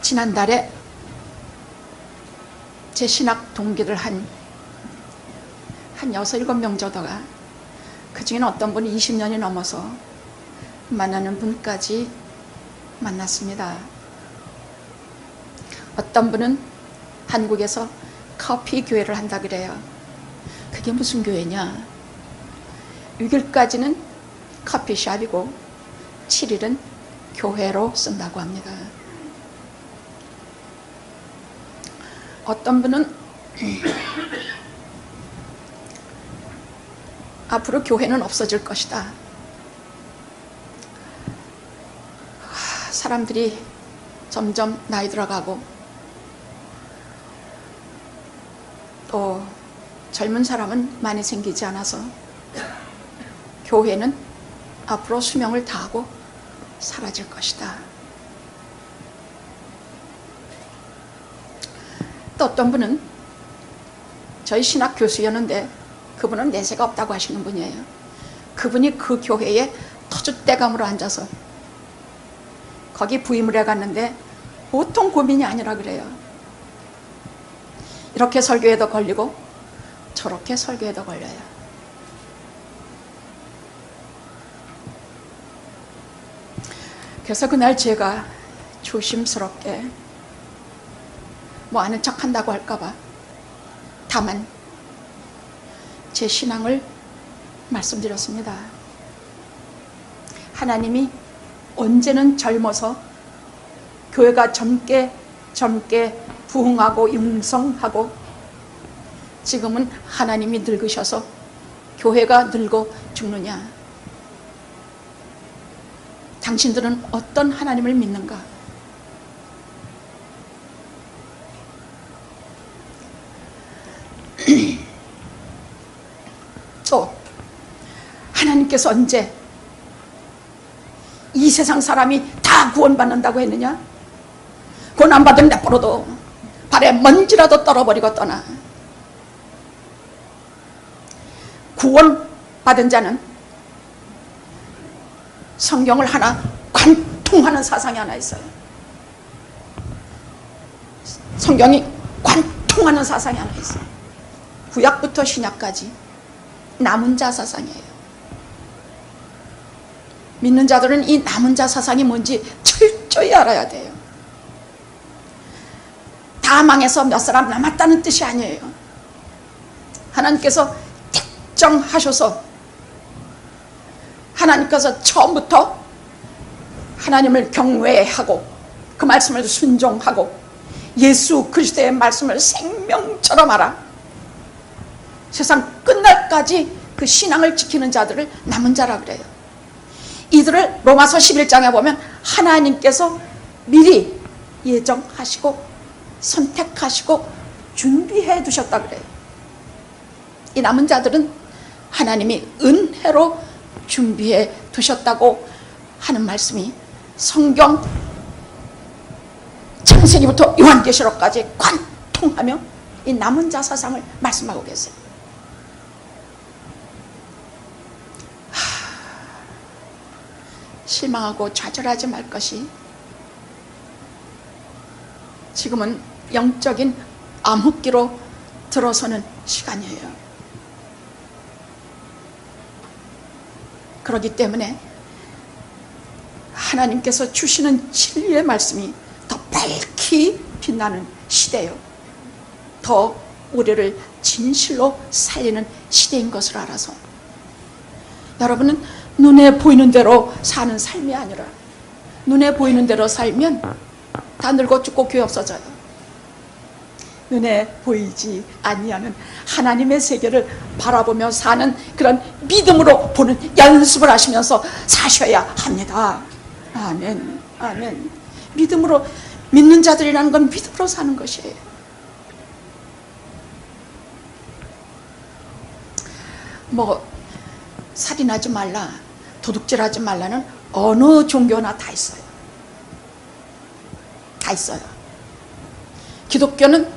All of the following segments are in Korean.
지난달에 제 신학 동기들 한 6, 7명 정도가, 그 중에는 어떤 분이 20년이 넘어서 만나는 분까지 만났습니다. 어떤 분은 한국에서 커피 교회를 한다 그래요. 그게 무슨 교회냐? 6일까지는 커피숍이고 7일은 교회로 쓴다고 합니다. 어떤 분은 앞으로 교회는 없어질 것이다. 사람들이 점점 나이 들어가고 또 젊은 사람은 많이 생기지 않아서 교회는 앞으로 수명을 다하고 사라질 것이다. 또 어떤 분은, 저희 신학 교수였는데 그분은 내세가 없다고 하시는 분이에요. 그분이 그 교회에 터줏대감으로 앉아서 거기 부임을 해갔는데 보통 고민이 아니라 그래요. 이렇게 설교에도 걸리고 저렇게 설교에도 걸려요. 그래서 그날 제가 조심스럽게 뭐 아는 척 한다고 할까봐 다만 제 신앙을 말씀드렸습니다. 하나님이 언제는 젊어서 교회가 젊게 부흥하고 융성하고, 지금은 하나님이 늙으셔서 교회가 늙어 죽느냐? 당신들은 어떤 하나님을 믿는가? 또 하나님께서 언제 이 세상 사람이 다 구원받는다고 했느냐? 구원 안 받은 내버려도 발에 먼지라도 떨어버리고 떠나. 구원받은 자는 성경을 하나 관통하는 사상이 하나 있어요. 성경이 관통하는 사상이 하나 있어요. 구약부터 신약까지 남은 자 사상이에요. 믿는 자들은 이 남은 자 사상이 뭔지 철저히 알아야 돼요. 다 망해서 몇 사람 남았다는 뜻이 아니에요. 하나님께서 특정하셔서, 하나님께서 처음부터 하나님을 경외하고 그 말씀을 순종하고 예수 그리스도의 말씀을 생명처럼 알아 세상 끝날까지 그 신앙을 지키는 자들을 남은 자라 그래요. 이들을 로마서 11장에 보면 하나님께서 미리 예정하시고 선택하시고 준비해 두셨다 그래요. 이 남은 자들은 하나님이 은혜로 준비해 두셨다고 하는 말씀이 성경 창세기부터 요한계시록까지 관통하며 이 남은 자 사상을 말씀하고 계세요. 실망하고 좌절하지 말 것이, 지금은 영적인 암흑기로 들어서는 시간이에요. 그렇기 때문에 하나님께서 주시는 진리의 말씀이 더 밝히 빛나는 시대요, 더 우리를 진실로 살리는 시대인 것을 알아서 여러분은 눈에 보이는 대로 사는 삶이 아니라, 눈에 보이는 대로 살면 다 늙어 죽고 교회 없어져요. 눈에 보이지 아니하는 하나님의 세계를 바라보며 사는 그런 믿음으로 보는 연습을 하시면서 사셔야 합니다. 아멘, 아멘. 믿음으로, 믿는 자들이라는 건 믿음으로 사는 것이에요. 뭐 살인하지 말라, 도둑질하지 말라는 어느 종교나 다 있어요. 다 있어요. 기독교는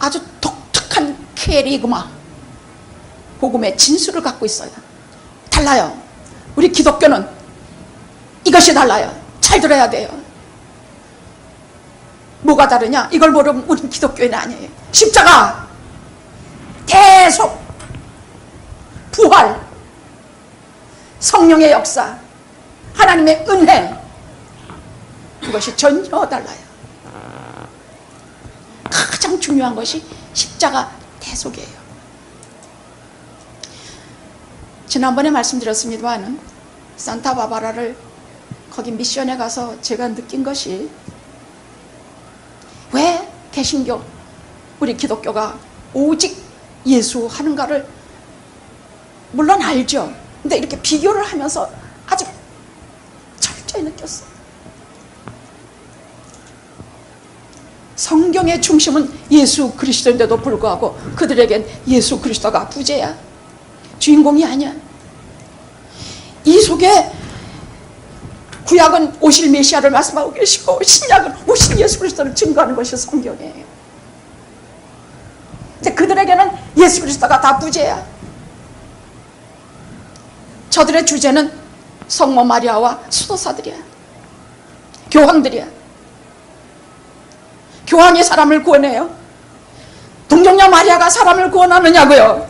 아주 독특한 캐리그마, 복음의 진수를 갖고 있어요. 달라요. 우리 기독교는 이것이 달라요. 잘 들어야 돼요. 뭐가 다르냐? 이걸 모르면 우린 기독교인은 아니에요. 십자가, 계속, 부활, 성령의 역사, 하나님의 은혜, 그것이 전혀 달라요. 가장 중요한 것이 십자가 대속이에요. 지난번에 말씀드렸습니다만 산타바바라를 거기 미션에 가서 제가 느낀 것이, 왜 개신교, 우리 기독교가 오직 예수 하는가를 물론 알죠. 근데 이렇게 비교를 하면서 아주 철저히 느꼈어요. 성경의 중심은 예수 그리스도인데도 불구하고 그들에겐 예수 그리스도가 부재야, 주인공이 아니야. 이 속에 구약은 오실 메시아를 말씀하고 계시고 신약은 오실 예수 그리스도를 증거하는 것이 성경이에요. 근데 그들에게는 예수 그리스도가 다 부재야. 저들의 주제는 성모 마리아와 수도사들이야, 교황들이야. 교황이 사람을 구원해요? 동정녀 마리아가 사람을 구원하느냐고요?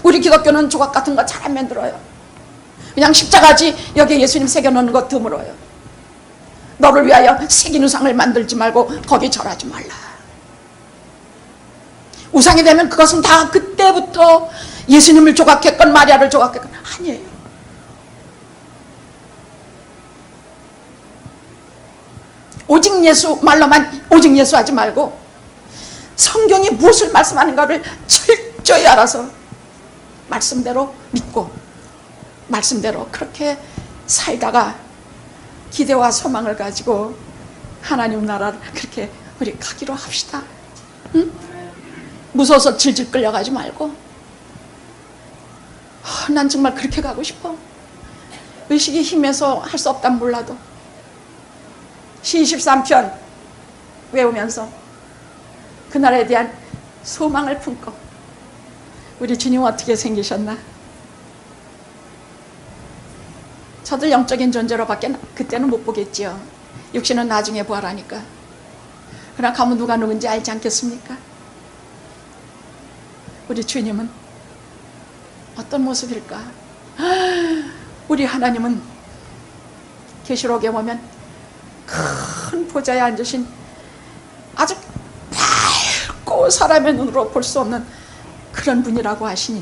우리 기독교는 조각 같은 거 잘 안 만들어요. 그냥 십자가지 여기에 예수님 새겨놓는 거 드물어요. 너를 위하여 새긴 우상을 만들지 말고 거기 절하지 말라. 우상이 되면 그것은 다 그때부터 예수님을 조각했건 마리아를 조각했건 아니에요. 오직 예수 말로만 오직 예수 하지 말고 성경이 무엇을 말씀하는가를 철저히 알아서 말씀대로 믿고 말씀대로 그렇게 살다가 기대와 소망을 가지고 하나님 나라를 그렇게 우리 가기로 합시다. 응? 무서워서 질질 끌려가지 말고. 난 정말 그렇게 가고 싶어. 의식이 힘에서 할 수 없단 몰라도 시 23편 외우면서 그날에 대한 소망을 품고, 우리 주님 어떻게 생기셨나? 저들 영적인 존재로밖에 그때는 못 보겠지요. 육신은 나중에 부활하니까. 그러나 가면 누가 누군지 알지 않겠습니까? 우리 주님은 어떤 모습일까? 우리 하나님은 계시록에 보면 큰 보좌에 앉으신 아주 밝고 사람의 눈으로 볼 수 없는 그런 분이라고 하시니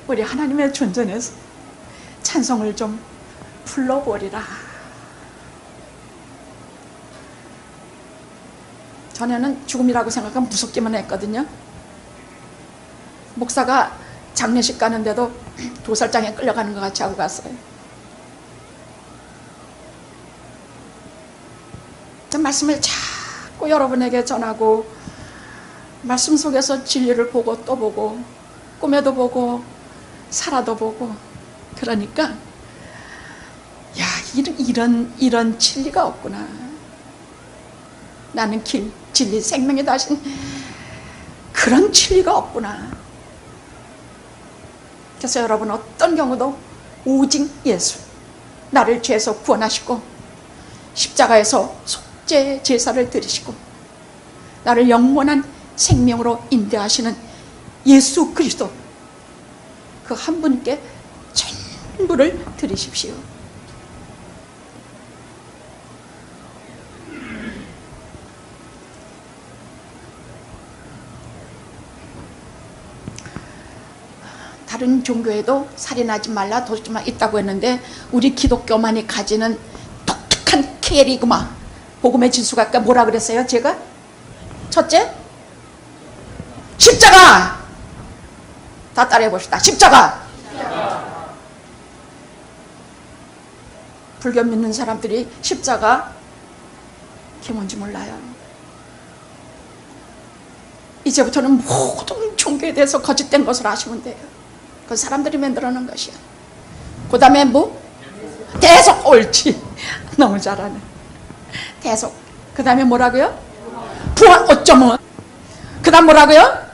우리 하나님의 존전에서 찬송을 좀 불러보리라. 전에는 죽음이라고 생각하면 무섭기만 했거든요. 목사가 장례식 가는데도 도살장에 끌려가는 것 같이 하고 갔어요. 말씀을 자꾸 여러분에게 전하고 말씀 속에서 진리를 보고 또 보고 꿈에도 보고 살아도 보고, 그러니까 야, 이런 진리가 없구나. 나는 길, 진리, 생명이다 하신 그런 진리가 없구나. 그래서 여러분 어떤 경우도 오직 예수, 나를 죄에서 구원하시고 십자가에서 속죄 제사를 드리시고 나를 영원한 생명으로 인도하시는 예수 그리스도, 그 한 분께 전부를 드리십시오. 다른 종교에도 살인하지 말라, 도둑질 마 있다고 했는데 우리 기독교만이 가지는 독특한 캐리그마, 복음의 진수가 아까 뭐라 그랬어요? 제가 첫째, 십자가. 다 따라해 봅시다. 십자가. 불교 믿는 사람들이 십자가 그게 뭔지 몰라요. 이제부터는 모든 종교에 대해서 거짓된 것을 아시면 돼요. 그 사람들이 만들어놓은 것이야. 그 다음에 뭐? 대속. 옳지. 너무 잘하네. 대속. 그 다음에 뭐라고요? 부활. 어쩌면. 그 다음 뭐라고요?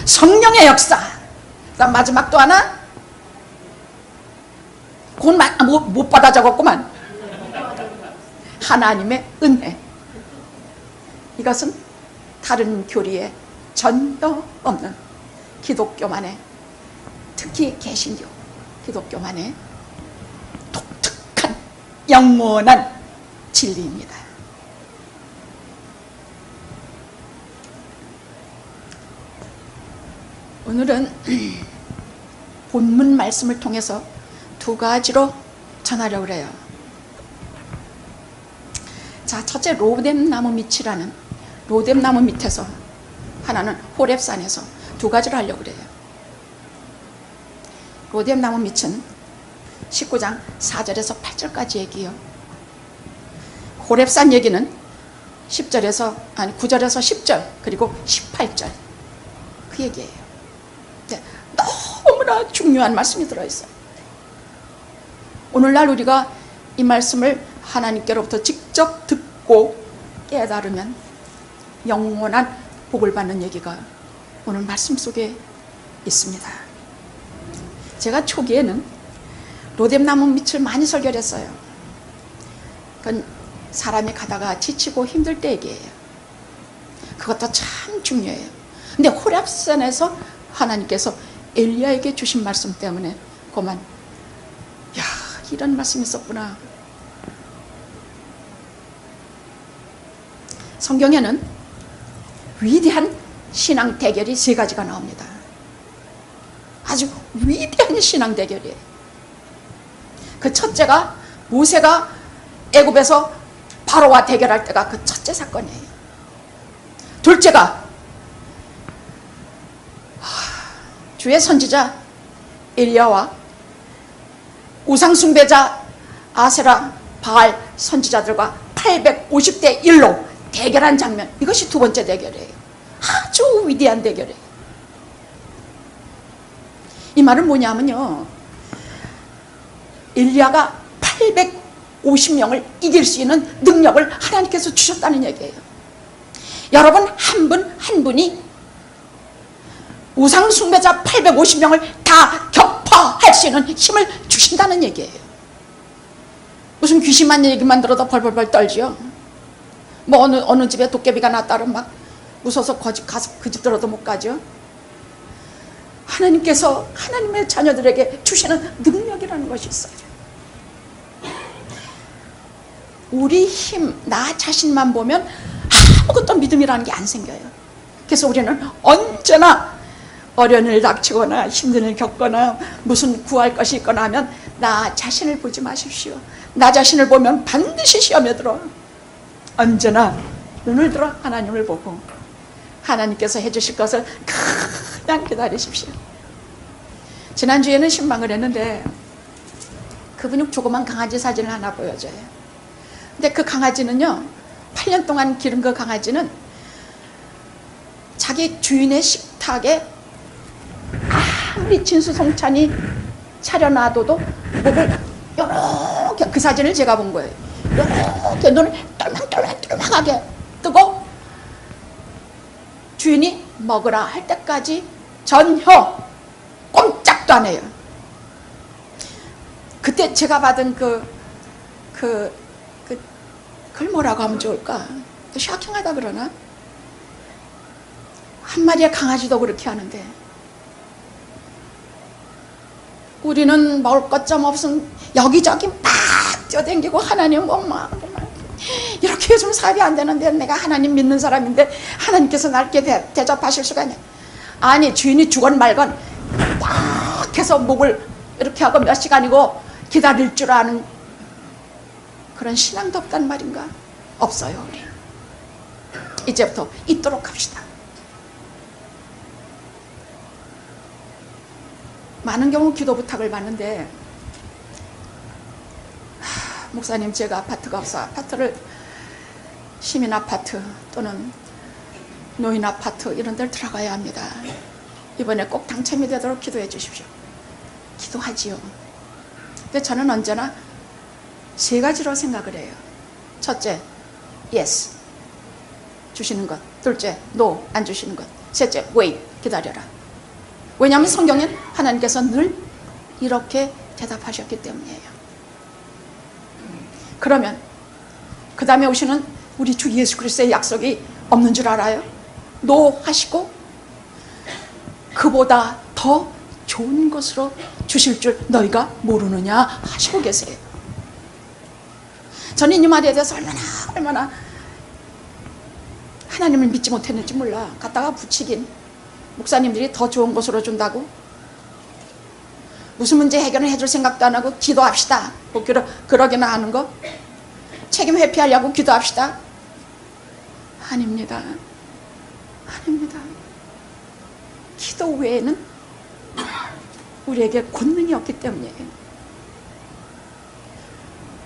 성령의 역사. 그 다음 마지막 또 하나? 그건 못 받아 적었구만. 하나님의 은혜. 이것은 다른 교리에 전혀 없는 기독교만의, 특히 개신교 기독교만의 독특한 영원한 진리입니다. 오늘은 본문 말씀을 통해서 두 가지로 전하려고 그래요. 자, 첫째, 로뎀나무 밑이라는, 로뎀나무 밑에서, 하나는 호렙산에서, 두 가지를 하려고 그래요. 로뎀나무 밑은 19장 4절에서 8절까지 얘기해요. 호렙산 얘기는 9절에서 10절 그리고 18절 그 얘기예요. 네, 너무나 중요한 말씀이 들어있어요. 오늘날 우리가 이 말씀을 하나님께로부터 직접 듣고 깨달으면 영원한 복을 받는 얘기가 오늘 말씀 속에 있습니다. 제가 초기에는 로뎀나무 밑을 많이 설교를 했어요. 그건 사람이 가다가 지치고 힘들 때 얘기예요. 그것도 참 중요해요. 근데 호렙산에서 하나님께서 엘리야에게 주신 말씀 때문에 그만, 야, 이런 말씀이 있었구나. 성경에는 위대한 신앙 대결이 세 가지가 나옵니다. 아주 위대한 신앙 대결이에요. 그 첫째가 모세가 애굽에서 바로와 대결할 때가 그 첫째 사건이에요. 둘째가 주의 선지자 엘리야와 우상숭배자 아세라 바알 선지자들과 850대 1로 대결한 장면, 이것이 두 번째 대결이에요. 아주 위대한 대결이에요. 이 말은 뭐냐면요, 엘리야가 850명을 이길 수 있는 능력을 하나님께서 주셨다는 얘기예요. 여러분 한 분 한 분이 우상숭배자 850명을 다 격파할 수 있는 힘을 주신다는 얘기예요. 무슨 귀신만 얘기만 들어도 벌벌벌 떨지요. 뭐 어느 집에 도깨비가 났다면 막 무서워서 그 집 들어도 못 가죠. 하나님께서 하나님의 자녀들에게 주시는 능력이라는 것이 있어요. 우리 힘, 나 자신만 보면 아무것도 믿음이라는 게 안 생겨요. 그래서 우리는 언제나 어려운 일 닥치거나 힘든 일 겪거나 무슨 구할 것이 있거나 하면 나 자신을 보지 마십시오. 나 자신을 보면 반드시 시험에 들어. 언제나 눈을 들어 하나님을 보고 하나님께서 해주실 것을 그냥 기다리십시오. 지난주에는 신방을 했는데 그분이 조그만 강아지 사진을 하나 보여줘요. 근데 그 강아지는요, 8년 동안 기른 그 강아지는 자기 주인의 식탁에 아무리 진수성찬이 차려놔둬도 목을 요렇게, 그 사진을 제가 본 거예요. 요렇게 눈을 똘망똘망하게 뜨고 주인이 먹으라 할 때까지 전혀 꼼짝도 안 해요. 그때 제가 받은 그걸 뭐라고 하면 좋을까? 샤킹하다 그러나? 한 마리의 강아지도 그렇게 하는데 우리는 먹을 것 좀 없으면 여기저기 막 뛰어다니고 하나님 이렇게 해주면 사업이 안 되는데 내가 하나님 믿는 사람인데 하나님께서 날 이렇게 대접하실 수가 있냐. 아니, 주인이 주건 말건 딱 해서 목을 이렇게 하고 몇 시간이고 기다릴 줄 아는 그런 신앙도 없단 말인가? 없어요. 우리 이제부터 있도록 합시다. 많은 경우 기도 부탁을 받는데 목사님, 제가 아파트가 없어 아파트를 시민 아파트 또는 노인 아파트 이런 데를 들어가야 합니다. 이번에 꼭 당첨이 되도록 기도해 주십시오. 기도하지요. 근데 저는 언제나 세 가지로 생각을 해요. 첫째, yes, 주시는 것. 둘째, no, 안 주시는 것. 셋째, wait, 기다려라. 왜냐하면 성경엔 하나님께서 늘 이렇게 대답하셨기 때문이에요. 그러면 그 다음에 오시는 우리 주 예수 그리스도의 약속이 없는 줄 알아요? 노하시고 그보다 더 좋은 것으로 주실 줄 너희가 모르느냐 하시고 계세요. 저는 이 말에 대해서 얼마나 하나님을 믿지 못했는지 몰라. 갖다가 붙이긴 목사님들이 더 좋은 것으로 준다고, 무슨 문제 해결을 해줄 생각도 안 하고 기도합시다 뭐 그러기나 하는 거, 책임 회피하려고 기도합시다. 아닙니다. 아닙니다. 기도 외에는 우리에게 권능이 없기 때문이에요.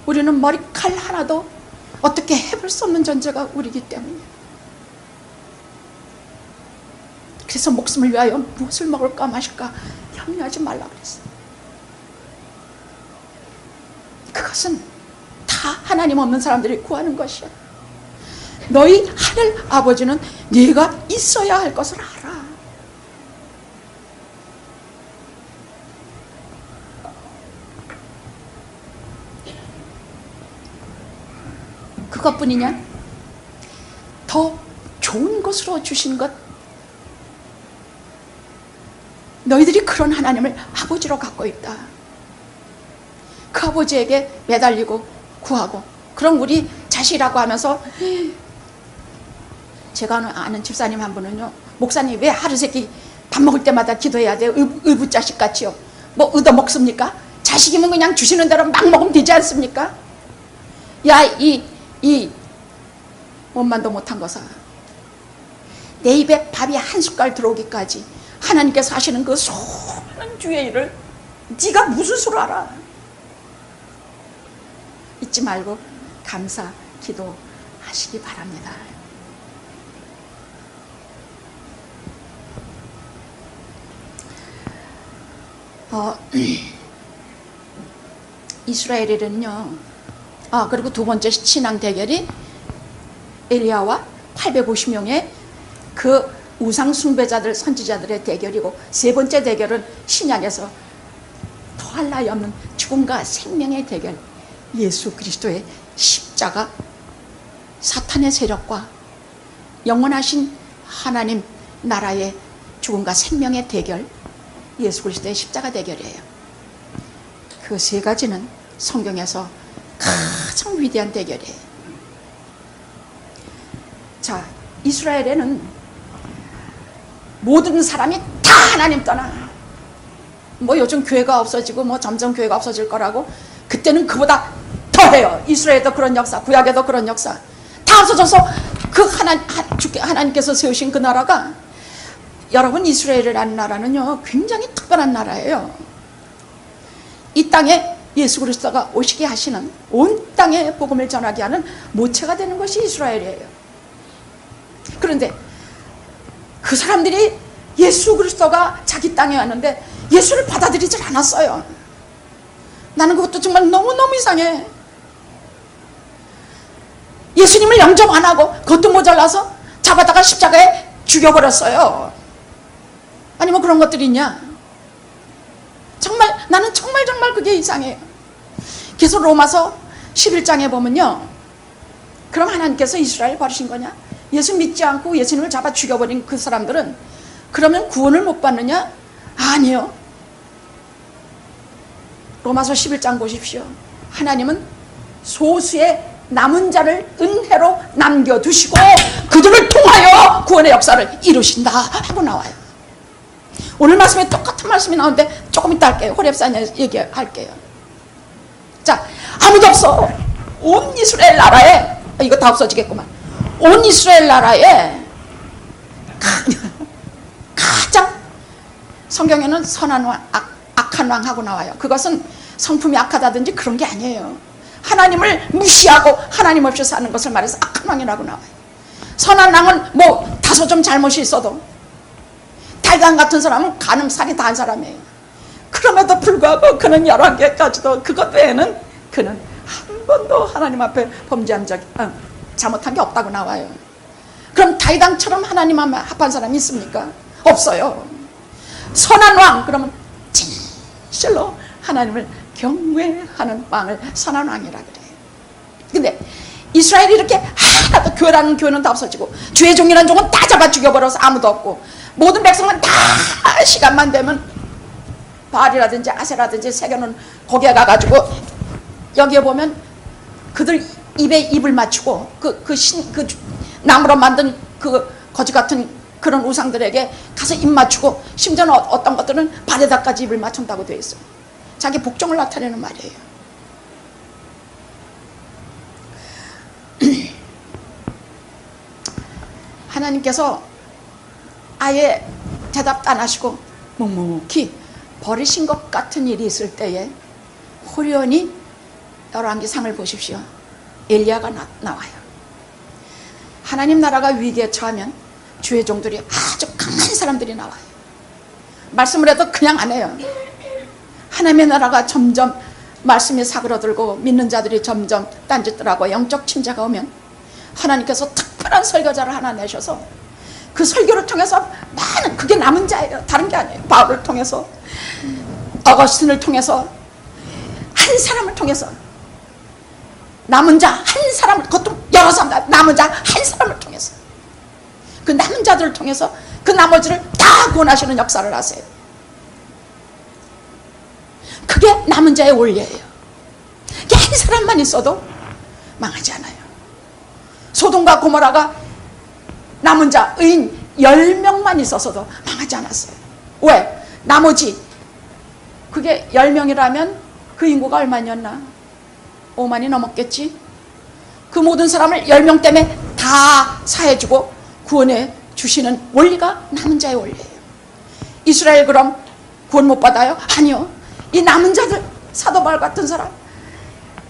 우리는 머리칼 하나도 어떻게 해볼 수 없는 존재가 우리이기 때문이에요. 그래서 목숨을 위하여 무엇을 먹을까 마실까 염려하지 말라 그랬어요. 그것은 다 하나님 없는 사람들이 구하는 것이야. 너희 하늘 아버지는 네가 있어야 할 것을 알아. 그것뿐이냐? 더 좋은 것으로 주신 것, 너희들이 그런 하나님을 아버지로 갖고 있다. 그 아버지에게 매달리고 구하고, 그럼 우리 자식이라고 하면서, 제가 아는 집사님 한 분은요, 목사님 왜 하루 세끼 밥 먹을 때마다 기도해야 돼요? 의붓자식 같이요. 뭐 얻어먹습니까? 자식이면 그냥 주시는 대로 막 먹으면 되지 않습니까? 야, 이 원만도 못한 거사, 내 입에 밥이 한 숟갈 들어오기까지 하나님께서 하시는 그 수많은 주의 일을 네가 무슨 수로 알아? 잊지 말고 감사 기도하시기 바랍니다. 이스라엘에는요, 그리고 두 번째 신앙 대결이 엘리야와 850명의 그 우상 숭배자들, 선지자들의 대결이고, 세 번째 대결은 신약에서 더할 나위 없는 죽음과 생명의 대결, 예수 그리스도의 십자가, 사탄의 세력과 영원하신 하나님 나라의 죽음과 생명의 대결, 예수 그리스도의 십자가 대결이에요. 그 세 가지는 성경에서 가장 위대한 대결이에요. 자, 이스라엘에는 모든 사람이 다 하나님 떠나. 뭐 요즘 교회가 없어지고 뭐 점점 교회가 없어질 거라고, 그때는 그보다 더해요. 이스라엘에도 그런 역사, 구약에도 그런 역사 다 없어져서 그 하나님께서 세우신 그 나라가, 여러분, 이스라엘이라는 나라는요 굉장히 특별한 나라예요. 이 땅에 예수 그리스도가 오시게 하시는, 온 땅에 복음을 전하게 하는 모체가 되는 것이 이스라엘이에요. 그런데 그 사람들이 예수 그리스도가 자기 땅에 왔는데 예수를 받아들이질 않았어요. 나는 그것도 정말 너무너무 이상해. 예수님을 영접 안 하고 그것도 모자라서 잡아다가 십자가에 죽여버렸어요. 아니 뭐 그런 것들이 있냐? 정말 나는 정말 그게 이상해요. 그래서 로마서 11장에 보면요, 그럼 하나님께서 이스라엘 버리신 거냐? 예수 믿지 않고 예수님을 잡아 죽여버린 그 사람들은 그러면 구원을 못 받느냐? 아니요. 로마서 11장 보십시오. 하나님은 소수의 남은 자를 은혜로 남겨두시고 그들을 통하여 구원의 역사를 이루신다 하고 나와요. 오늘 말씀에 똑같은 말씀이 나오는데 조금 이따 할게요. 호렙산에 얘기할게요. 자, 아무도 없어. 온 이스라엘 나라에, 이거 다 없어지겠구만. 온 이스라엘 나라에 가장, 성경에는 선한 왕, 악한 왕하고 나와요. 그것은 성품이 악하다든지 그런 게 아니에요. 하나님을 무시하고 하나님 없이 사는 것을 말해서 악한 왕이라고 나와요. 선한 왕은 뭐 다소 좀 잘못이 있어도, 달간 같은 사람은 간음살이 다 한 사람이에요. 그럼에도 불구하고 그는 11개까지도 그것 외에는 그는 한 번도 하나님 앞에 범죄한 적, 잘못한 게 없다고 나와요. 그럼 다윗왕처럼 하나님 앞에 합한 사람이 있습니까? 없어요. 선한 왕, 그러면 진실로 하나님을 경외하는 왕을 선한 왕이라 그래요. 근데 이스라엘이 이렇게 하나도 교회라는 교회는 다 없어지고 주의 종이라는 종은 다 잡아 죽여버려서 아무도 없고 모든 백성은 다 시간만 되면 바알이라든지 아세라든지 새겨놓은 거기에 가가지고 여기에 보면 그들 입에 입을 맞추고 그 나무로 만든 그 거지 같은 그런 우상들에게 가서 입 맞추고 심지어는 어떤 것들은 발에다까지 입을 맞춘다고 되어 있어요. 자기 복종을 나타내는 말이에요. 하나님께서 아예 대답도 안 하시고 묵묵히 버리신 것 같은 일이 있을 때에 호련히 열왕기상을 보십시오. 엘리야가 나와요. 하나님 나라가 위기에 처하면 주의 종들이 아주 강한 사람들이 나와요. 말씀을 해도 그냥 안 해요. 하나님의 나라가 점점 말씀이 사그러들고 믿는 자들이 점점 딴짓들 하고 영적 침체가 오면 하나님께서 특별한 설교자를 하나 내셔서 그 설교를 통해서 많은, 그게 남은 자예요. 다른 게 아니에요. 바울을 통해서, 어거스틴을 통해서, 한 사람을 통해서, 남은 자 한 사람을, 그것도 여러 사람, 남은 자 한 사람을 통해서, 그 남은 자들을 통해서 그 나머지를 다 구원하시는 역사를 하세요. 그게 남은 자의 원리예요. 그게 한 사람만 있어도 망하지 않아요. 소돔과 고모라가 남은 자 의인 10명만 있었어도 망하지 않았어요. 왜? 나머지, 그게 10명이라면 그 인구가 얼마였나? 5만이 넘었겠지. 그 모든 사람을 10명 때문에 다 사해주고 구원해 주시는 원리가 남은 자의 원리예요. 이스라엘 그럼 구원 못 받아요? 아니요. 이 남은 자들, 사도 바울 같은 사람,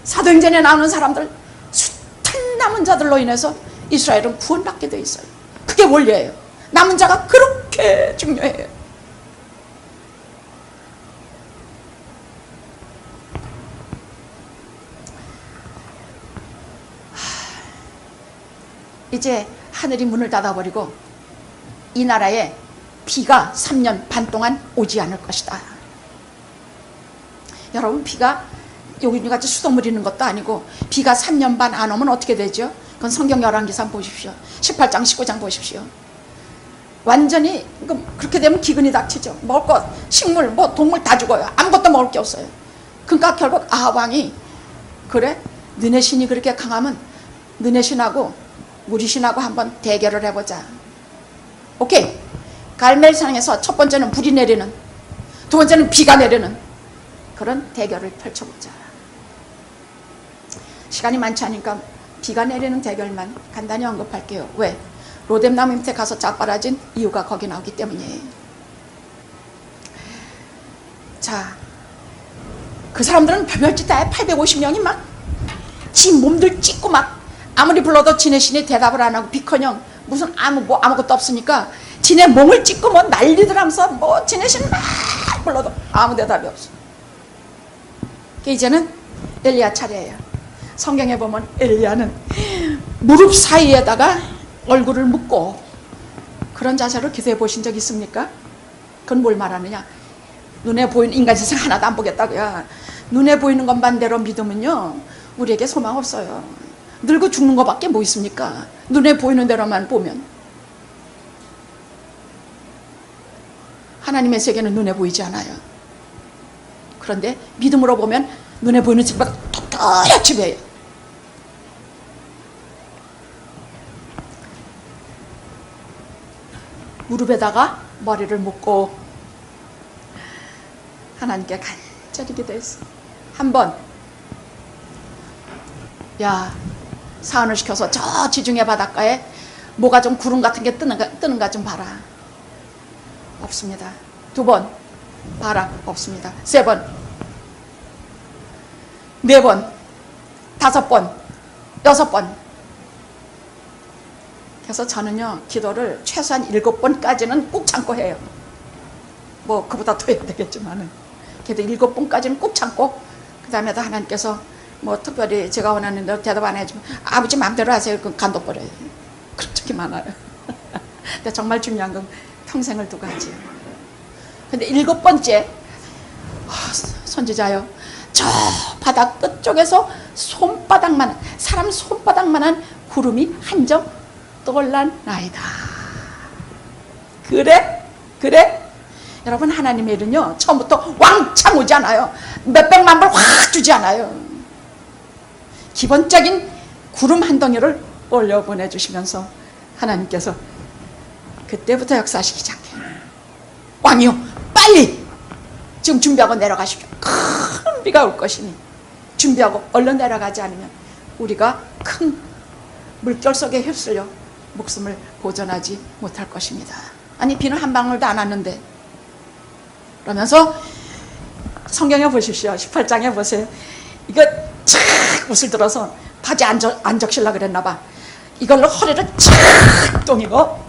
사도행전에 나오는 사람들, 숱한 남은 자들로 인해서 이스라엘은 구원받게 돼 있어요. 그게 원리예요. 남은 자가 그렇게 중요해요. 이제 하늘이 문을 닫아버리고 이 나라에 비가 3년 반 동안 오지 않을 것이다. 여러분, 비가 요즘같이 수돗물 있는 것도 아니고 비가 3년 반 안 오면 어떻게 되죠? 그건 성경 열왕기상 보십시오. 18장 19장 보십시오. 완전히 그렇게 되면 기근이 닥치죠. 먹을 것, 식물, 뭐 동물 다 죽어요. 아무것도 먹을 게 없어요. 그러니까 결국 아합 왕이, 그래, 너네 신이 그렇게 강하면 너네 신하고 우리 신하고 한번 대결을 해보자. 오케이. 갈멜산에서 첫 번째는 불이 내리는, 두 번째는 비가 내리는 그런 대결을 펼쳐보자. 시간이 많지 않으니까 비가 내리는 대결만 간단히 언급할게요. 왜? 로뎀나무 밑에 가서 자빠라진 이유가 거기 나오기 때문이에요. 자, 그 사람들은 별별 짓 다 해. 850명이 막 지 몸들 찢고 막 아무리 불러도 지네 신이 대답을 안 하고 비커녕 무슨 아무것도 없으니까 지네 몸을 찢고 뭐 난리들 하면서 뭐 지네 신 막 불러도 아무 대답이 없어. 이제는 엘리야 차례예요. 성경에 보면 엘리야는 무릎 사이에다가 얼굴을 묻고 그런 자세로 기도해 보신 적 있습니까? 그건 뭘 말하느냐? 눈에 보이는 인간 세상 하나도 안 보겠다고요. 눈에 보이는 것만 대로 믿으면요, 우리에게 소망 없어요. 늙고 죽는 것밖에 뭐 있습니까? 눈에 보이는 대로만 보면. 하나님의 세계는 눈에 보이지 않아요. 그런데 믿음으로 보면 눈에 보이는 집보다 똑똑히 배요. 무릎에다가 머리를 묻고 하나님께 간절히 기도했어. 한번, 야, 사안을 시켜서 저 지중해 바닷가에 뭐가 좀 구름 같은 게 뜨는가 좀 봐라. 없습니다. 두 번, 봐라. 없습니다. 세 번, 네 번, 다섯 번, 여섯 번. 그래서 저는요, 기도를 최소한 7번까지는 꾹 참고 해요. 뭐 그보다 더 해야 되겠지만은 그래도 7번까지는 꾹 참고, 그 다음에도 하나님께서 뭐 특별히 제가 원하는 대로 대답 안 해주면 아버지 마음대로 하세요. 그럼 간둬버려요. 그런 적이 많아요. 근데 정말 중요한 건 평생을 두고 하지요. 근데 7번째, 선지자요, 저 바다 끝쪽에서 손바닥 손바닥만한, 사람 손바닥만한 구름이 한 점 떠올랐나이다. 그래? 여러분, 하나님의 일은요 처음부터 왕창 오지 않아요. 몇백만 불 확 주지 않아요. 기본적인 구름 한 덩이를 올려 보내주시면서 하나님께서 그때부터 역사하시기 시작해요. 왕이요, 빨리 지금 준비하고 내려가십시오. 큰 비가 올 것이니 준비하고 얼른 내려가지 않으면 우리가 큰 물결 속에 휩쓸려 목숨을 보존하지 못할 것입니다. 아니, 비는 한 방울도 안 왔는데. 그러면서 성경에 보십시오. 18장에 보세요. 이거 착 옷을 들어서 바지 안 적실라 그랬나 봐. 이걸로 허리를 착 동이고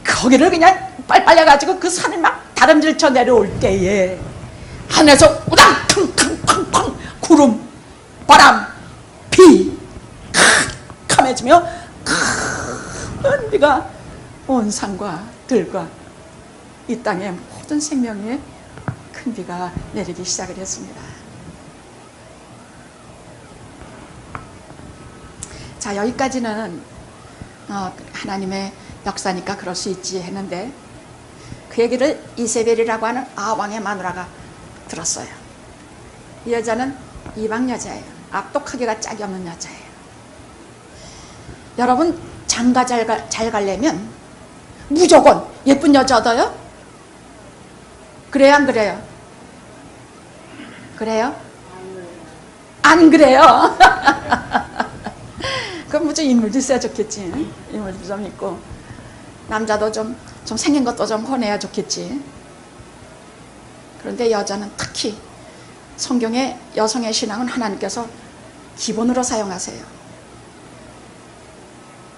거기를 그냥 빨빨려 가지고 그 산을 막 다름질 쳐 내려올 때에 하늘에서 우당탕탕탕탕 구름, 바람, 비 캄캄해지며 큰 비가 온 산과 들과 이 땅의 모든 생명에 큰 비가 내리기 시작을 했습니다. 자, 여기까지는 하나님의 역사니까 그럴 수 있지 했는데, 그 얘기를 이세벨이라고 하는 아왕의 마누라가 들었어요. 이 여자는 이방 여자예요. 악독하기가 짝이 없는 여자예요. 여러분, 장가 잘 가려면 무조건 예쁜 여자 얻어요? 그래요, 안 그래요? 그래요? 안 그래요? 그럼 무슨 인물도 있어야 좋겠지. 인물도 좀 있고, 남자도 좀 생긴 것도 좀 혼내야 좋겠지. 그런데 여자는 특히 성경의 여성의 신앙은 하나님께서 기본으로 사용하세요.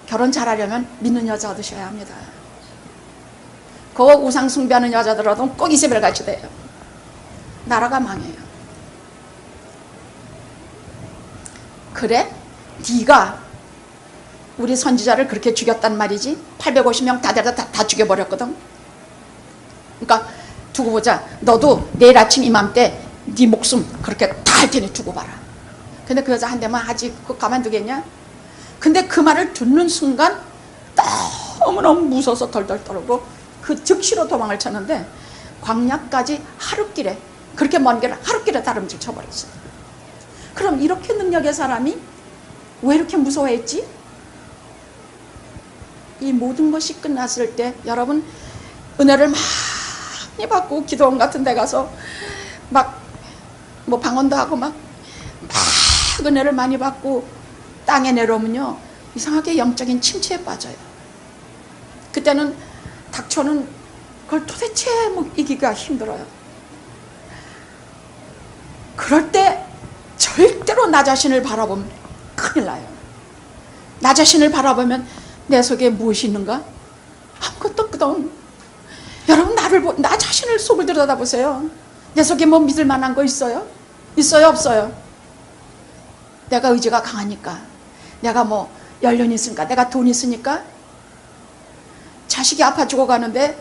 결혼 잘하려면 믿는 여자 얻으셔야 합니다. 그 우상 숭배하는 여자들하고는 꼭 이세벨 같이 돼요. 나라가 망해요. 그래? 네가 우리 선지자를 그렇게 죽였단 말이지. 850명 다 데려다 다 죽여버렸거든. 그러니까 두고 보자. 너도 내일 아침 이맘때 네 목숨 그렇게 다 할 테니 두고 봐라. 근데 그 여자 한 대만 하지 그거 가만두겠냐? 근데 그 말을 듣는 순간 너무너무 무서워서 덜덜 떨고 그 즉시로 도망을 쳤는데, 광야까지 하룻길에, 그렇게 먼 길을 하룻길에 다름질 쳐버렸어요. 그럼 이렇게 능력의 사람이 왜 이렇게 무서워했지? 이 모든 것이 끝났을 때 여러분, 은혜를 많이 받고 기도원 같은 데 가서 막 뭐 방언도 하고 막 은혜를 많이 받고 땅에 내려오면요, 이상하게 영적인 침체에 빠져요. 그때는 닥쳐는 그걸 도대체 뭐 이기기가 힘들어요. 그럴 때 절대로 나 자신을 바라보면 큰일 나요. 나 자신을 바라보면 내 속에 무엇이 있는가? 아무것도 없거든. 여러분, 나 자신을 속을 들여다보세요. 내 속에 뭐 믿을 만한 거 있어요? 있어요, 없어요? 내가 의지가 강하니까, 내가 뭐 연륜이 있으니까, 내가 돈이 있으니까. 자식이 아파 죽어가는데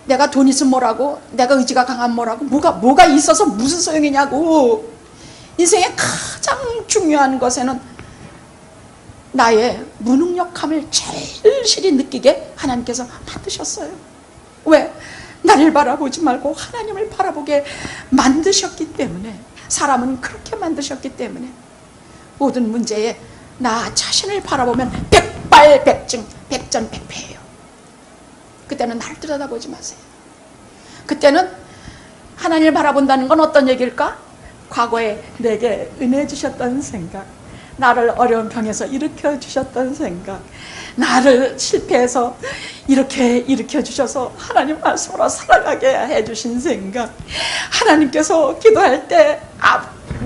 내가 돈 있으면 뭐라고, 내가 의지가 강하면 뭐라고, 뭐가 있어서 무슨 소용이냐고. 인생의 가장 중요한 것에는 나의 무능력함을 절실히 느끼게 하나님께서 만드셨어요. 왜? 나를 바라보지 말고 하나님을 바라보게 만드셨기 때문에, 사람은 그렇게 만드셨기 때문에 모든 문제에 나 자신을 바라보면 백발백중, 백전백패예요. 그때는 나를 들여다보지 마세요. 그때는 하나님을 바라본다는 건 어떤 얘기일까? 과거에 내게 은혜 주셨던 생각, 나를 어려운 병에서 일으켜 주셨던 생각, 나를 실패해서 이렇게 일으켜 주셔서 하나님 말씀으로 살아가게 해주신 생각, 하나님께서 기도할 때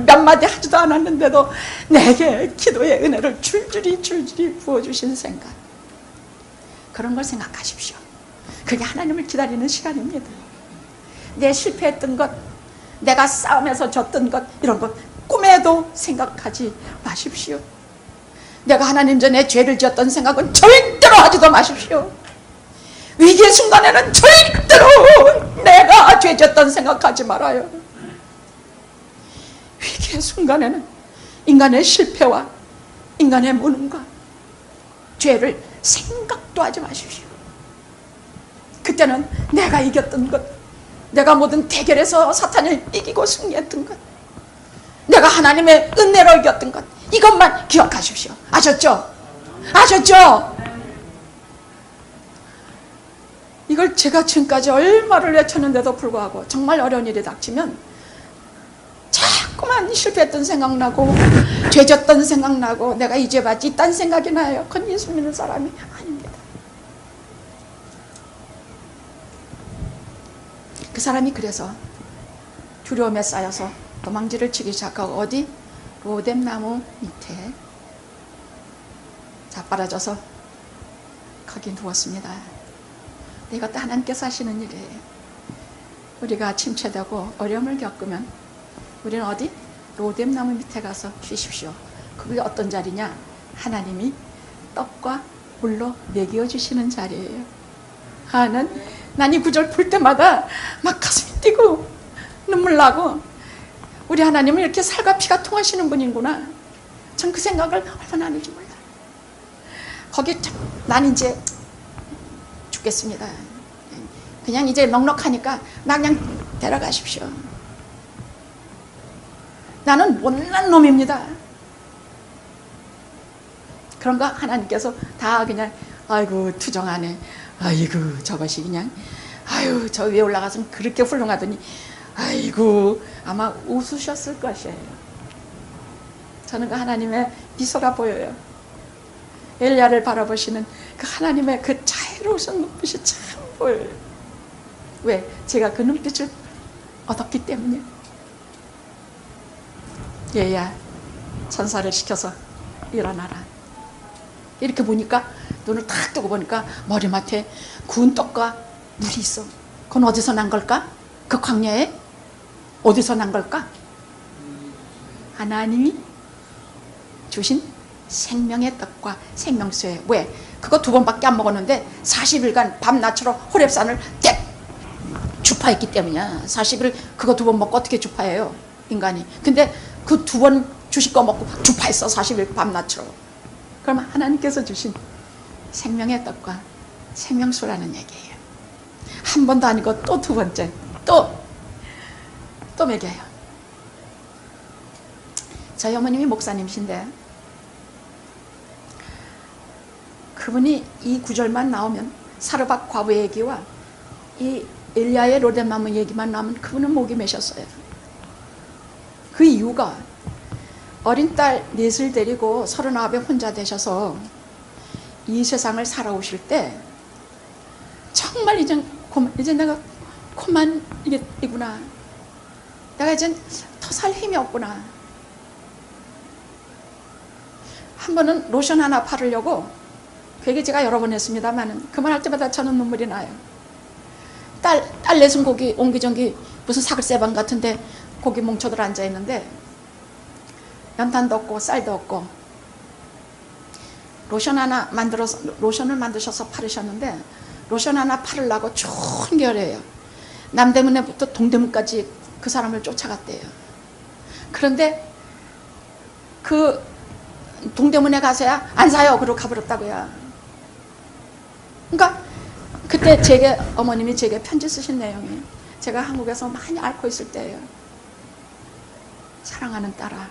몇 마디 하지도 않았는데도 내게 기도의 은혜를 줄줄이 부어주신 생각, 그런 걸 생각하십시오. 그게 하나님을 기다리는 시간입니다. 내 실패했던 것, 내가 싸움에서 졌던 것, 이런 것 꿈에도 생각하지 마십시오. 내가 하나님 전에 죄를 지었던 생각은 절대로 하지도 마십시오. 위기의 순간에는 절대로 내가 죄 지었던 생각하지 말아요. 위기의 순간에는 인간의 실패와 인간의 무능과 죄를 생각도 하지 마십시오. 그때는 내가 이겼던 것, 내가 모든 대결에서 사탄을 이기고 승리했던 것, 내가 하나님의 은혜로 이겼던 것, 이것만 기억하십시오. 아셨죠? 아셨죠? 이걸 제가 지금까지 얼마를 외쳤는데도 불구하고 정말 어려운 일이 닥치면 자꾸만 실패했던 생각나고 죄졌던 생각나고 내가 이제 봤지 딴 생각이 나요. 그건 예수 믿는 사람이 아닙니다. 그 사람이 그래서 두려움에 쌓여서 도망지를 치기 시작하고 어디? 로뎀나무 밑에 자빠라져서 거기 누웠습니다. 이것도 하나님께서 하시는 일이에요. 우리가 침체되고 어려움을 겪으면 우리는 어디? 로뎀나무 밑에 가서 쉬십시오. 그게 어떤 자리냐? 하나님이 떡과 물로 먹여 주시는 자리예요. 난 이 구절 볼 때마다 막 가슴이 뛰고 눈물 나고, 우리 하나님은 이렇게 살과 피가 통하시는 분이구나. 전 그 생각을 얼마나 하는지 몰라요. 거기 난 이제 죽겠습니다. 그냥 이제 넉넉하니까 나 그냥 데려가십시오. 나는 못난 놈입니다. 그런가 하나님께서 다 그냥 아이고 투정하네, 아이고 저것이 그냥 아유 저 위에 올라가서는 그렇게 훌륭하더니 아이고 아마 웃으셨을 것이에요. 저는 그 하나님의 미소가 보여요. 엘리야를 바라보시는 그 하나님의 그 자애로우신 눈빛이 참 보여요. 왜? 제가 그 눈빛을 얻었기 때문에. 얘야 천사를 시켜서 일어나라. 이렇게 보니까 눈을 탁 뜨고 보니까 머리맡에 구운 떡과 물이 있어. 그건 어디서 난 걸까? 그 광야에 어디서 난 걸까? 하나님이 주신 생명의 떡과 생명수예요. 왜? 그거 2번밖에 안 먹었는데 40일간 밤낮으로 호렙산을 떼 주파했기 때문이야. 40일 그거 2번 먹고 어떻게 주파해요? 인간이. 근데 그 2번 주식 거 먹고 주파했어. 40일 밤낮으로. 그러면 하나님께서 주신 생명의 떡과 생명수라는 얘기예요. 한 번도 아니고 또 2번째 또 먹여요. 저희 어머님이 목사님이신데 그분이 이 구절만 나오면 사르밧 과부 얘기와 이 엘리야의 로뎀나무 얘기만 나오면 그분은 목이 메셨어요. 그 이유가 어린 딸 넷을 데리고 39에 혼자 되셔서 이 세상을 살아오실 때 정말 이제 내가 그만이구나. 내가 이제 더 살 힘이 없구나. 한 번은 로션 하나 바르려고 그 얘기 제가 여러 번 했습니다만 그만할 때마다 저는 눈물이 나요. 딸 넷은 거기 옹기종기 무슨 사글세방 같은데 거기 뭉쳐들 앉아있는데 연탄도 없고 쌀도 없고 로션을 만드셔서 바르셨는데 로션 하나 바르려고 좋은 겨울이에요. 남대문에부터 동대문까지 그 사람을 쫓아갔대요. 그런데 그 동대문에 가서야 안 사요. 그러고 가버렸다고요. 그러니까 그때 어머님이 제게 편지 쓰신 내용이 제가 한국에서 많이 앓고 있을 때예요. 사랑하는 딸아,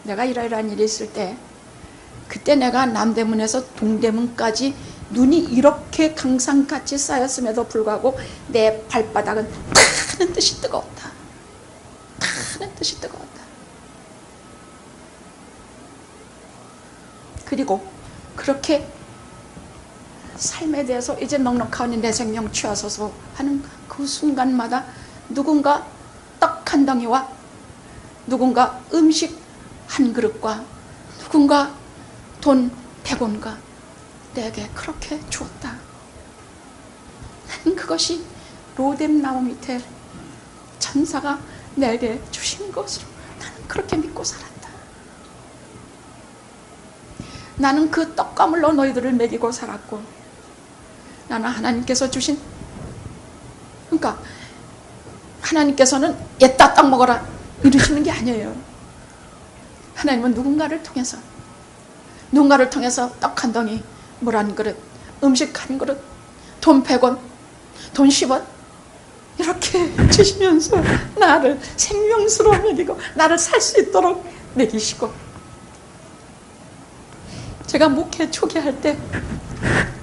내가 이러이러한 일이 있을 때 그때 내가 남대문에서 동대문까지 눈이 이렇게 강산같이 쌓였음에도 불구하고 내 발바닥은 타는 듯이 뜨거웠다. 타는 듯이 뜨거웠다. 그리고 그렇게 삶에 대해서 이제 넉넉하니 내 생명 취하소서 하는 그 순간마다 누군가 떡 한 덩이와 누군가 음식 한 그릇과 누군가 돈 100원과 내게 그렇게 주었다. 나는 그것이 로뎀나무 밑에 천사가 내게 주신 것으로 나는 그렇게 믿고 살았다. 나는 그 떡과 물로 너희들을 먹이고 살았고 나는 하나님께서 주신, 그러니까 하나님께서는 옛다 떡 먹어라 이러시는 게 아니에요. 하나님은 누군가를 통해서 떡 한 덩이, 물 한 그릇, 음식 한 그릇, 돈 100원, 돈 10원 이렇게 주시면서 나를 생명수로 먹이고 나를 살 수 있도록 먹이시고, 제가 목회 초기할 때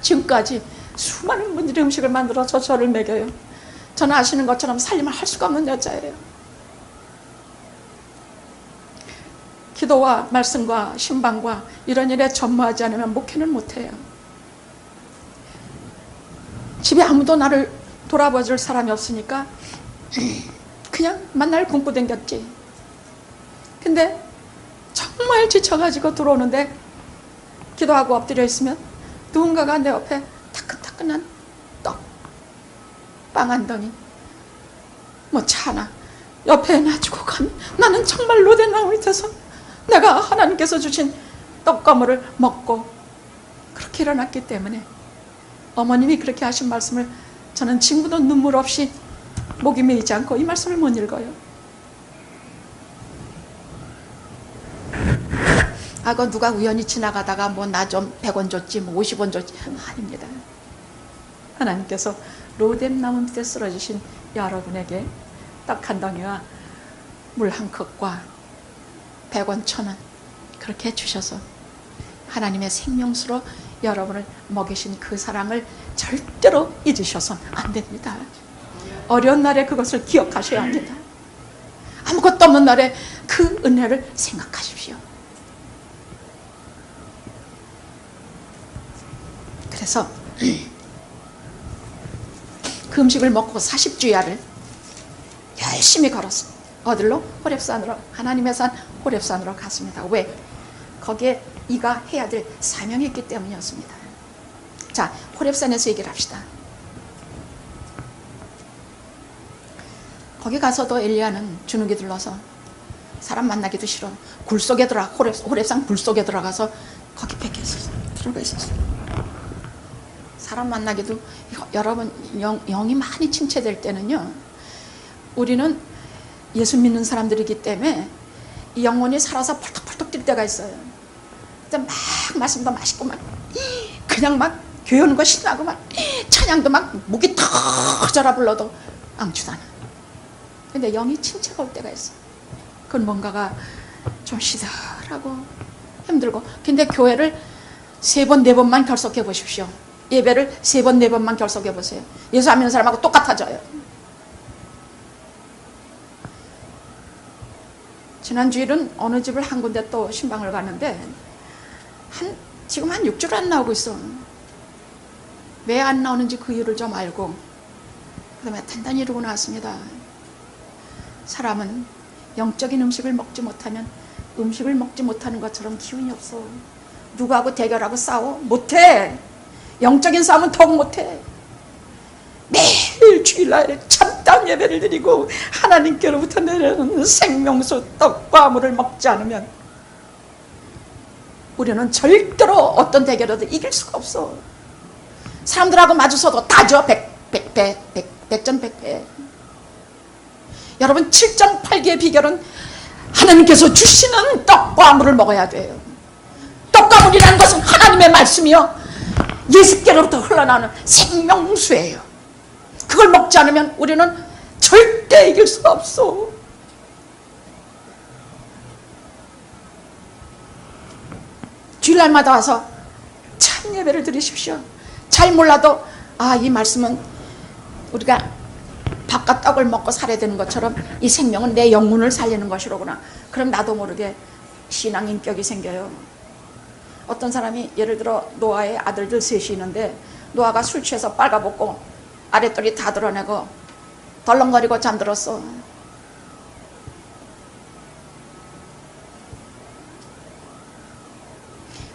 지금까지 수많은 분들이 음식을 만들어서 저를 먹여요. 저는 아시는 것처럼 살림을 할 수가 없는 여자예요. 기도와 말씀과 신방과 이런 일에 전무하지 않으면 목회는 못해요. 집에 아무도 나를 돌아봐줄 사람이 없으니까 그냥 만날 굶고 댕겼지. 근데 정말 지쳐가지고 들어오는데 기도하고 엎드려 있으면 누군가가 내 옆에 따끈따끈한 떡, 빵 한 덩이, 뭐 차 하나 옆에 놔주고 가면 나는 정말 로데나무 밑에서 내가 하나님께서 주신 떡과 물을 먹고 그렇게 일어났기 때문에 어머님이 그렇게 하신 말씀을 저는 지금도 눈물 없이 목이 메이지 않고 이 말씀을 못 읽어요. 그 누가 우연히 지나가다가 뭐 나 좀 100원 줬지, 뭐 50원 줬지, 아닙니다. 하나님께서 로뎀나무 밑에 쓰러지신 여러분에게 떡 한 덩이와 물 한 컵과 100원, 1000원 그렇게 주셔서 하나님의 생명수로 여러분을 먹이신 그 사랑을 절대로 잊으셔서는 안 됩니다. 어려운 날에 그것을 기억하셔야 합니다. 아무것도 없는 날에 그 은혜를 생각하십시오. 그래서 그 음식을 먹고 40주야를 열심히 걸었습니다. 어디로? 호렙산으로, 하나님의 산 호렙산으로 갔습니다. 왜? 거기에 이가 해야 될 사명이 있기 때문이었습니다. 자, 호렙산에서 얘기를 합시다. 거기 가서도 엘리야는 주눅이 들러서 사람 만나기도 싫어. 굴 속에 호렙산 굴 속에 들어가서 거기 뺏겨 있었어요. 들어가 있었어요. 사람 만나기도, 여러분 영이 많이 침체될 때는요, 우리는 예수 믿는 사람들이기 때문에 이 영혼이 살아서 펄떡펄떡 뛸 때가 있어요. 막 말씀도 맛있고 막 그냥 막 교회 오는 거 신나고 막 찬양도 막 목이 터져라 불러도 앙추다나. 근데 영이 침체가 올 때가 있어. 그건 뭔가가 좀 시들하고 힘들고. 근데 교회를 3번, 4번만 결석해 보십시오. 예배를 3번, 4번만 결석해 보세요. 예수 안 믿는 사람하고 똑같아져요. 지난 주일은 어느 집을 한 군데 또 신방을 갔는데 지금 한 6주를 안 나오고 있어. 왜 안 나오는지 그 이유를 좀 알고 그 다음에 단단히 이러고 나왔습니다. 사람은 영적인 음식을 먹지 못하면 음식을 먹지 못하는 것처럼 기운이 없어. 누구하고 대결하고 싸워? 못해. 영적인 싸움은 더욱 못해. 매일 주일날 참담 예배를 드리고 하나님께로부터 내려오는 생명수 떡과 물을 먹지 않으면 우리는 절대로 어떤 대결에도 이길 수가 없어. 사람들하고 마주서도 다져. 백전백패. 여러분 7.8개의 비결은 하나님께서 주시는 떡과 물을 먹어야 돼요. 떡과 물이라는 것은 하나님의 말씀이요, 예수께로부터 흘러나오는 생명수예요. 그걸 먹지 않으면 우리는 절대 이길 수가 없어. 주일날마다 와서 참 예배를 드리십시오. 잘 몰라도 이 말씀은 우리가 밥과 떡을 먹고 살아야 되는 것처럼 이 생명은 내 영혼을 살리는 것이로구나. 그럼 나도 모르게 신앙 인격이 생겨요. 어떤 사람이 예를 들어 노아의 아들들 셋이 있는데 노아가 술 취해서 빨가벗고 아랫돌이 다 드러내고 덜렁거리고 잠들었어.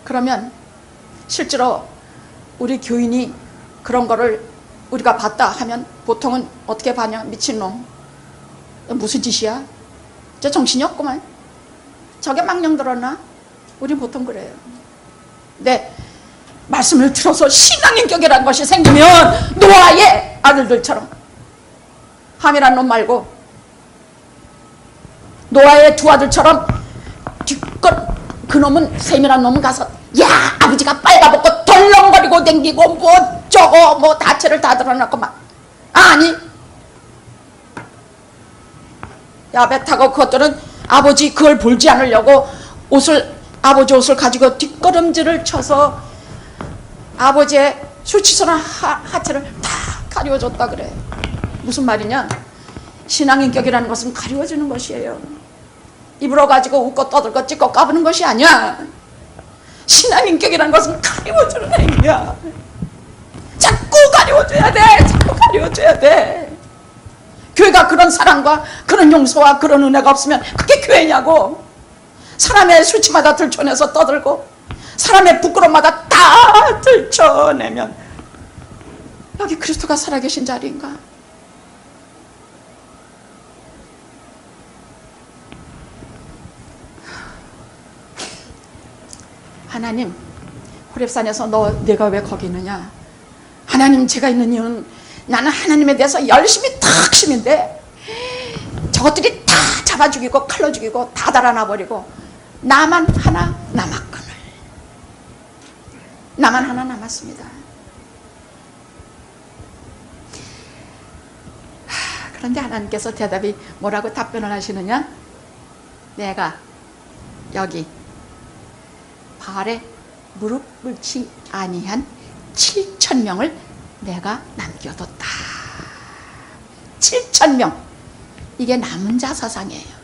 그러면 실제로 우리 교인이 그런 거를 우리가 봤다 하면 보통은 어떻게 봐냐? 미친놈, 무슨 짓이야? 저 정신이 없구만. 저게 망령 들었나? 우리 보통 그래요. 근데 말씀을 들어서 신앙인격이라는 것이 생기면 노아의 아들들처럼, 함이란 놈 말고 노아의 두 아들처럼 그놈은 세밀한 놈은 가서 야 아버지가 빨가벗고 덜렁거리고 댕기고 뭐 저거 뭐 다채를 다 드러나고 막 아니 야배 타고 그것들은 아버지 그걸 볼지 않으려고 아버지 옷을 가지고 뒷걸음질을 쳐서 아버지의 수치스러운 하체를 다 가리워줬다 그래. 무슨 말이냐? 신앙인격이라는 것은 가리워주는 것이에요. 입으로 가지고 웃고 떠들고 찍고 까부는 것이 아니야. 신앙인격이라는 것은 가리워주는 행위야. 자꾸 가리워줘야 돼. 자꾸 가리워줘야 돼. 교회가 그런 사랑과 그런 용서와 그런 은혜가 없으면 그게 교회냐고. 사람의 수치마다 들춰내서 떠들고 사람의 부끄러움마다 다 들춰내면 여기 그리스도가 살아계신 자리인가? 하나님, 호렙산에서 내가 왜 거기 있느냐? 하나님, 제가 있는 이유는 나는 하나님에 대해서 열심히 탁심인데 저것들이 다 잡아 죽이고 칼로 죽이고 다 달아나버리고 나만 하나 남았거늘. 나만 하나 남았습니다. 그런데 하나님께서 대답이 뭐라고 답변을 하시느냐? 내가 여기 바알에 무릎 꿇지 아니한 7,000명을 내가 남겨뒀다. 7,000명. 이게 남은 자 사상이에요.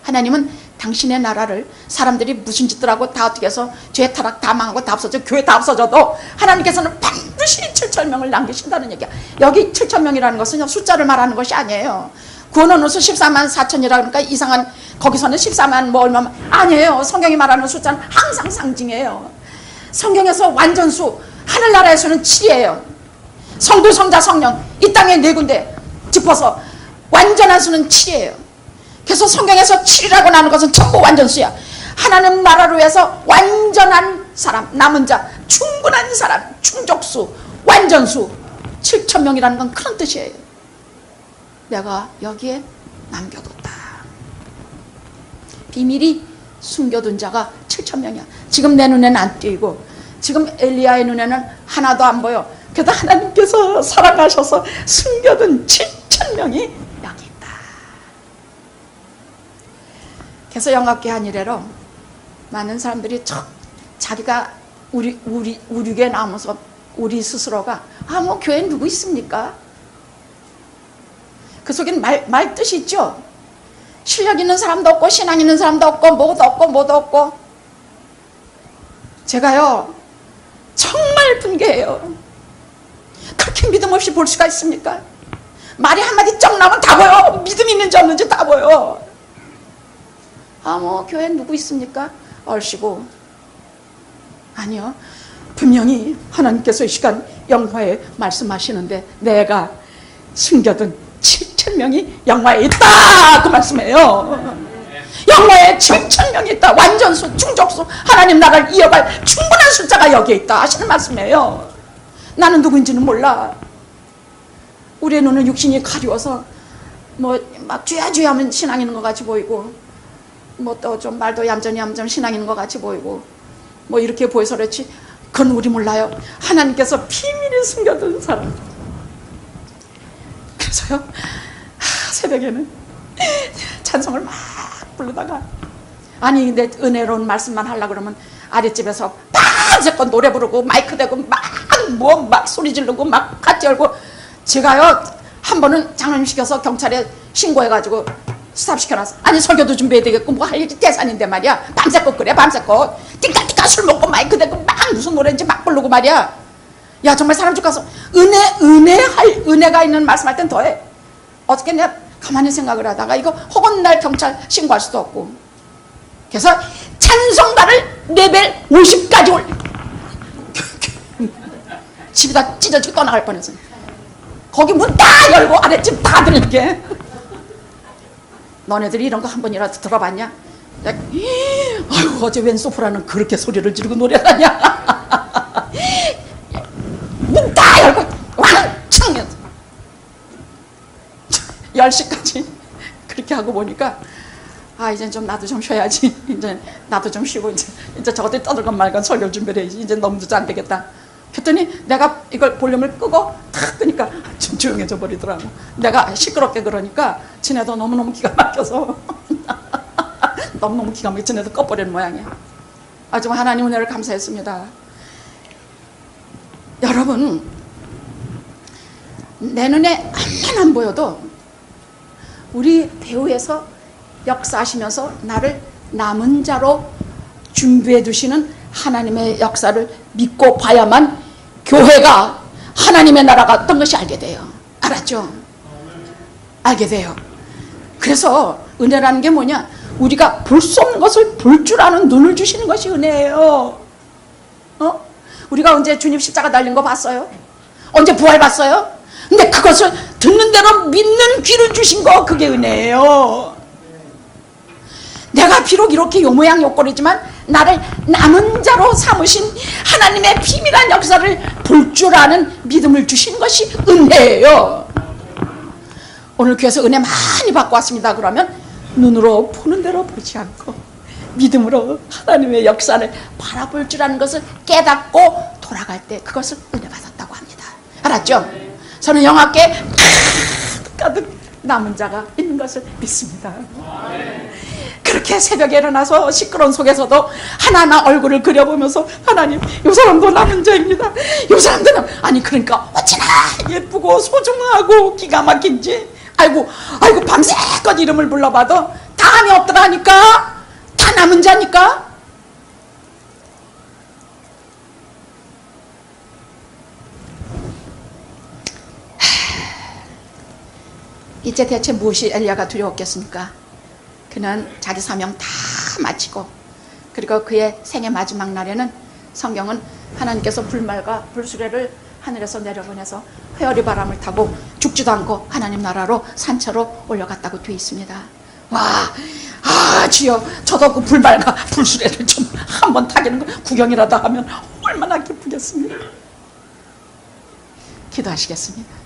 하나님은 당신의 나라를 사람들이 무슨 짓들 하고 다 어떻게 해서 죄 타락 다 망하고 다 없어져 교회 다 없어져도 하나님께서는 반드시 7,000명을 남기신다는 얘기야. 여기 7,000명이라는 것은 숫자를 말하는 것이 아니에요. 구원은 우수 14만 4천이라 그러니까 이상한 거기서는 14만 뭐 얼마 아니에요. 성경이 말하는 숫자는 항상 상징이에요. 성경에서 완전수 하늘나라에서는 7이에요. 성도 성자 성령 이 땅에 4군데 짚어서 완전한 수는 7이에요. 그래서 성경에서 7이라고 나는 것은 전부 완전수야. 하나님 나라로 해서 완전한 사람, 남은 자, 충분한 사람, 충족수, 완전수 7,000명이라는 건 그런 뜻이에요. 내가 여기에 남겨뒀다. 비밀이 숨겨둔 자가 7,000명이야. 지금 내 눈에는 안 띄고 지금 엘리야의 눈에는 하나도 안 보여. 그래도 하나님께서 살아가셔서 숨겨둔 7,000명이 여기 있다. 그래서 영업계 한 이래로 많은 사람들이 자기가 우리에게 나오면서 우리 스스로가 뭐 교회에 누구 있습니까? 그 속엔 말 뜻이 있죠. 실력 있는 사람도 없고 신앙 있는 사람도 없고 뭐도 없고 제가요 정말 분개해요. 그렇게 믿음 없이 볼 수가 있습니까? 말이 한마디 쩍 나오면 다 보여. 믿음 있는지 없는지 다 보여. 뭐 교회에 누구 있습니까? 얼씨구. 아니요. 분명히 하나님께서 이 시간 영화에 말씀하시는데 내가 숨겨둔 7,000명이 영화에 있다 그 말씀이에요. 영화에 7,000명이 있다. 완전수, 충족수, 하나님 나라를 이어갈 충분한 숫자가 여기에 있다 하시는 말씀이에요. 나는 누구인지는 몰라. 우리의 눈은 육신이 가리워서 뭐 막 쥐야쥐야 하면 신앙 있는 것 같이 보이고 뭐 또 좀 말도 얌전히 신앙 있는 것 같이 보이고 뭐 이렇게 보여서 그렇지 그건 우리 몰라요. 하나님께서 비밀을 숨겨둔 사람. 그래서요 새벽에는 찬송을 막 부르다가 아니 근데 은혜로운 말씀만 하려고 그러면 아랫집에서 밤새껏 노래 부르고 마이크 대고 막 소리 지르고 막 같이 열고 제가요 한 번은 장로님 시켜서 경찰에 신고해가지고 스탑시켜놨어. 아니 설교도 준비해야 되겠고 뭐 할 일이 대산인데 말이야. 밤새껏 그래 밤새껏 띵까띵까 술 먹고 마이크 대고 막 무슨 노래인지 막 부르고 말이야. 야 정말 사람 집 가서 은혜가 있는 말씀할 땐 더해. 어저께 내가 가만히 생각을 하다가 이거 혹은 날 경찰 신고할 수도 없고 그래서 찬송가를 레벨 50까지 올 집에다 찢어지고 떠나갈 뻔했어. 거기 문 다 열고 아랫집 다 들게. 너네들이 이런 거 한 번이라도 들어봤냐? 아유 어제 웬 소프라는 그렇게 소리를 지르고 노래를 하냐. 문 다 열고 왕창 10시까지 그렇게 하고 보니까 이제 좀 나도 좀 쉬어야지. 이제 나도 좀 쉬고 이제 저것들 떠들건 말건 설교 준비를 해야지. 이제 너무 늦어 안 되겠다. 그랬더니 내가 이걸 볼륨을 끄고 탁 끄니까 좀 조용해져 버리더라고. 내가 시끄럽게 그러니까 지네도 너무너무 기가 막혀서 너무너무 기가 막혀 지네도 꺼버리는 모양이야. 정말 하나님 은혜를 감사했습니다. 여러분, 내 눈에 앞만 안 보여도 우리 배후에서 역사하시면서 나를 남은 자로 준비해 두시는 하나님의 역사를 믿고 봐야만 교회가 하나님의 나라가 어떤 것이 알게 돼요. 알았죠? 알게 돼요. 그래서 은혜라는 게 뭐냐? 우리가 볼 수 없는 것을 볼 줄 아는 눈을 주시는 것이 은혜예요. 우리가 언제 주님 십자가 달린 거 봤어요? 언제 부활 봤어요? 근데 그것을 듣는 대로 믿는 귀를 주신 거, 그게 은혜예요. 내가 비록 이렇게 요 모양 요 꼴이지만 나를 남은 자로 삼으신 하나님의 비밀한 역사를 볼 줄 아는 믿음을 주신 것이 은혜예요. 오늘 교회에서 은혜 많이 받고 왔습니다. 그러면 눈으로 보는 대로 보지 않고 믿음으로 하나님의 역사를 바라볼 줄 아는 것을 깨닫고 돌아갈 때 그것을 은혜 받았다고 합니다. 알았죠? 저는 영화께 가득 남은 자가 있는 것을 믿습니다. 그렇게 새벽에 일어나서 시끄러운 속에서도 하나하나 얼굴을 그려보면서 하나님, 이 사람도 남은 자입니다. 이 사람도 아니 그러니까 어찌나 예쁘고 소중하고 기가 막힌지. 아이고 밤새껏 이름을 불러봐도 다음이 없더라 하니까 다 남은 자니까. 이제 대체 무엇이 엘리야가 두려웠겠습니까? 그는 자기 사명 다 마치고, 그리고 그의 생애 마지막 날에는 성경은 하나님께서 불말과 불수레를 하늘에서 내려보내서 회오리 바람을 타고 죽지도 않고 하나님 나라로 산채로 올려갔다고 되어 있습니다. 주여, 저도 그 불말과 불수레를 좀 한번 타기는 거 구경이라도 하면 얼마나 기쁘겠습니까? 기도하시겠습니다.